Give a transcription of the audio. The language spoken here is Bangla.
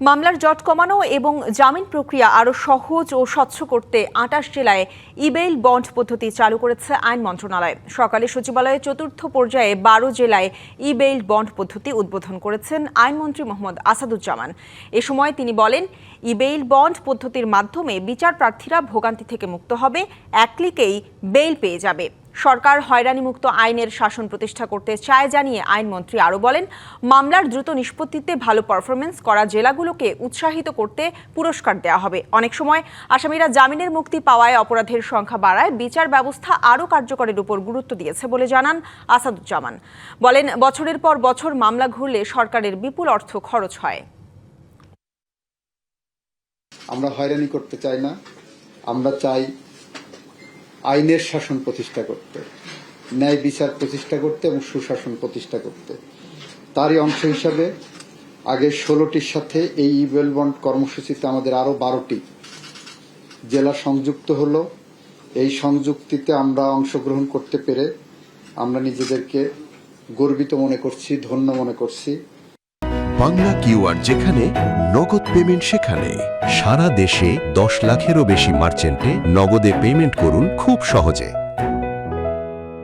মামলার জট কমানো এবং জামিন প্রক্রিয়া আরও সহজ ও স্বচ্ছ করতে ২৮ জেলায় ই-বেইল বন্ড পদ্ধতি চালু করেছে আইন মন্ত্রণালয়। সকালে সচিবালয়ে চতুর্থ পর্যায়ে ১২ জেলায় ই-বেইল বন্ড পদ্ধতি উদ্বোধন করেছেন আইনমন্ত্রী মোহাম্মদ আসাদুজ্জামান। এ সময় তিনি বলেন, ই-বেইল বন্ড পদ্ধতির মাধ্যমে বিচার প্রার্থীরা ভোগান্তি থেকে মুক্ত হবে, এক ক্লিকেই বেইল পেয়ে যাবে। সরকার হয়রানিমুক্ত আইনের শাসন প্রতিষ্ঠা করতে চায় জানিয়ে আইনমন্ত্রী আরও বলেন, মামলার দ্রুত নিষ্পত্তিতে ভালো পারফরমেন্স করা জেলাগুলোকে উৎসাহিত করতে পুরস্কার দেওয়া হবে। অনেক সময় আসামিরা জামিনের মুক্তি পাওয়ায় অপরাধের সংখ্যা বাড়ায়, বিচার ব্যবস্থা আরও কার্যকরের উপর গুরুত্ব দিয়েছে বলে জানান আসাদুজ্জামান। বলেন, বছরের পর বছর মামলা ঘুরলে সরকারের বিপুল অর্থ খরচ হয়। আমরা হয়রানি করতে চাই না, আমরা চাই আইনের শাসন প্রতিষ্ঠা করতে, ন্যায় বিচার প্রতিষ্ঠা করতে এবং সুশাসন প্রতিষ্ঠা করতে। তারই অংশ হিসাবে আগে 16টির সাথে এই ই-বেইল বন্ড কর্মসূচিতে আমাদের আরও 12টি জেলা সংযুক্ত হলো। এই সংযুক্তিতে আমরা অংশগ্রহণ করতে পেরে আমরা নিজেদেরকে গর্বিত মনে করছি, ধন্য মনে করছি। বাংলা কিউআর যেখানে নগদ পেমেন্ট সেখানে। সারা দেশে 10 লাখেরও বেশি মার্চেন্টে নগদে পেমেন্ট করুন খুব সহজে।